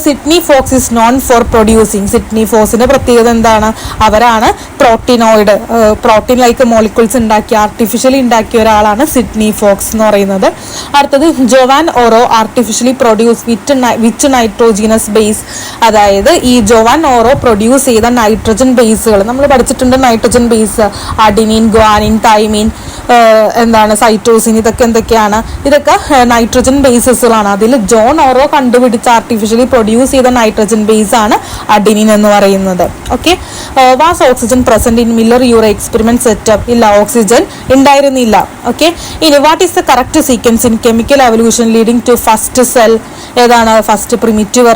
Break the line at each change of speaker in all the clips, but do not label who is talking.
Sydney Fox is known for producing. സിഡ്നി ഫോക്സിന്റെ പ്രത്യേകത എന്താണ്? അവരാണ് പ്രോട്ടീനോയിഡ്, പ്രോട്ടീൻ ലൈക്ക് മോളിക്യൂൾസ് ഉണ്ടാക്കിയ, ആർട്ടിഫിഷ്യലി ഉണ്ടാക്കിയ ഒരാളാണ് സിഡ്നി ഫോക്സ് എന്ന് പറയുന്നത്. അടുത്തത് Juan Oro artificially produce which nitrogenous base. അതായത് ഈ ജോവാൻ ഓറോ പ്രൊഡ്യൂസ് ചെയ്ത നൈട്രജൻ ബേസുകൾ നമ്മൾ പഠിച്ചിട്ടുണ്ട്. Nitrogen base adenine, guanine, thymine, cytosine, ഇതൊക്കെ എന്തൊക്കെയാണ്? ഇതൊക്കെ നൈട്രജൻ ബേസസുകളാണ്. അതിൽ ജോൺ ഓറോ കണ്ടുപിടിച്ച ആർട്ടിഫിഷ്യലി പ്രൊഡ്യൂസ് ചെയ്ത നൈട്രജൻ ബേസ് ആണ് അഡിനിൻ എന്ന് പറയുന്നത്. Okay. Was oxygen present in Miller Urey experiment setup? ഇല്ല, ഓക്സിജൻ ഉണ്ടായിരുന്നില്ല. ഓക്കെ. ഇനി what is the correct sequence in chemical evolution leading to first cell? ഏതാണ്? ഫസ്റ്റ് പ്രിമിറ്റീവ്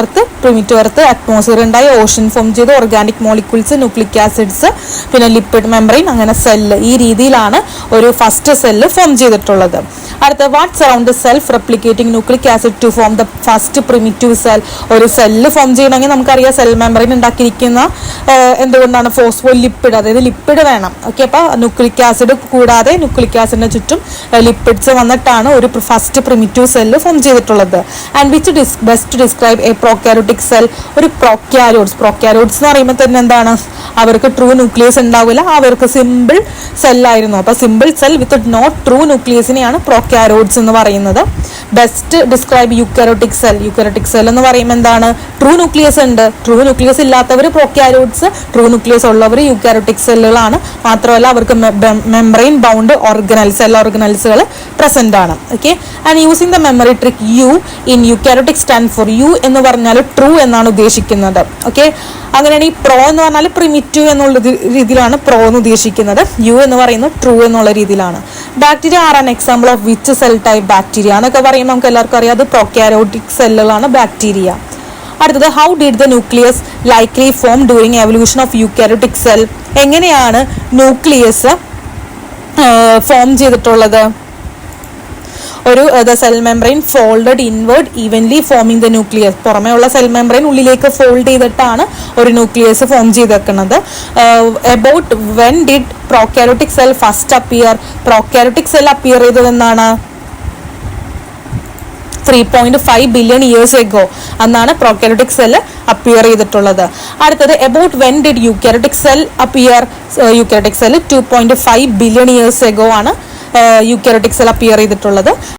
എർത്ത്, അറ്റ്മോസ്ഫിയർ ഉണ്ടായി, ocean form ചെയ്ത്, organic molecules, nucleic acids, പിന്നെ lipid membrane, അങ്ങനെ cell. ഈ രീതിയിലാണ് ഒരു ഫസ്റ്റ് സെല്ല് ഫോം ചെയ്തിട്ടുള്ളത്. അടുത്ത what surround self replicating nucleic acid to form the first primitive cell? ഒരു സെല്ല് ഫോം ചെയ്യണമെങ്കിൽ നമുക്കറിയാം സെൽ മെംബ്രെയിൻ ഉണ്ടാക്കിയിരിക്കുന്ന എന്തുകൊണ്ടാണ്? ഫോസ്ഫോലിപ്പിഡ്, അതായത് ലിപ്പിഡ് വേണം. ഓക്കെ. അപ്പോൾ ന്യൂക്ലിക് ആസിഡ് കൂടാതെ ന്യൂക്ലിക് ആസിഡിന് ചുറ്റും ലിപ്പിഡ്സ് വന്നിട്ടാണ് ഒരു ഫസ്റ്റ് പ്രിമിറ്റീവ് സെല്ല് ഫോം ചെയ്തിട്ടുള്ളത്. And which best describe A prokaryotic cell? ഒരു പ്രോക്യാരിയോട്സ് എന്ന് പറയുമ്പോൾ തന്നെ എന്താണ്? അവർക്ക് ട്രൂ ന്യൂക്ലിയസ് ഉണ്ടാവില്ല, അവർക്ക് സിമ്പിൾ സെല്ലായിരുന്നു. അപ്പോൾ simple cell with not true ന്യൂക്ലിയസിനെയാണ് പ്രോക്യാരിയോട്സ് എന്ന് പറയുന്നത്. Best describe eukaryotic cell. Eukaryotic cell എന്ന് പറയുമ്പോൾ എന്താണ്? ട്രൂ ന്യൂക്ലിയസ് ഉണ്ട്. ട്രൂ ന്യൂക്ലിയസ് ഇല്ലാത്തവർ പ്രോക്യാരിയോട്സ്, ട്രൂ ന്യൂക്ലിയസ് ഉള്ളവർ യൂക്കാരിയോട്ടിക് സെല്ലുകളാണ്. മാത്രമല്ല അവർക്ക് മെംബ്രെയിൻ ബൗണ്ട് സെൽ ഓർഗനൽസുകൾ പ്രസന്റ് ആണ്. Okay. And using the memory trick U in eukaryotic stand for? U എന്ന് പറഞ്ഞാൽ ട്രൂ എന്നാണ് ഉദ്ദേശിക്കുന്നത്. ഓക്കെ. അങ്ങനെയാണ് ഈ പ്രോ എന്ന് പറഞ്ഞാൽ പ്രിമിറ്റീവ് എന്നുള്ള രീതിയിലാണ് പ്രോ എന്ന് ഉദ്ദേശിക്കുന്നത്. യു എന്ന് പറയുന്നത് ട്രൂ എന്നുള്ള രീതിയിലാണ്. Bacteria are an example of which cell type? Bacteria എന്നൊക്കെ പറയുമ്പോൾ നമുക്ക് എല്ലാവർക്കും അറിയാം അത് പ്രോക്യാരിയോട്ടിക് സെല്ലുകളാണ് ബാക്ടീരിയ. അടുത്തത് how did the nucleus likely form during evolution of eukaryotic cell? എങ്ങനെയാണ് ന്യൂക്ലിയസ് ഫോം ചെയ്തിട്ടുള്ളത്? ഒരു cell membrane folded inward evenly forming the nucleus. പുറമേ ഉള്ള സെൽ മെംബ്രെയിൻ ഉള്ളിലേക്ക് ഫോൾഡ് ചെയ്തിട്ടാണ് ഒരു ന്യൂക്ലിയസ് ഫോം ചെയ്തേക്കുന്നത്. About when did prokaryotic cell first appear? Prokaryotic cell appear ചെയ്തതെന്നാണ് 3.5 ബില്യൺ ഇയേഴ്സ് എഗോ എന്നാണ് പ്രോക്യാരിയോട്ടിക് സെൽ അപ്പിയർ ചെയ്തിട്ടുള്ളത്. അടുത്തത് about when did eukaryotic cell appear? Eukaryotic cell 2.5 billion years ago ആണ് eukaryotic cell appear ചെയ്തിട്ടുള്ളത്.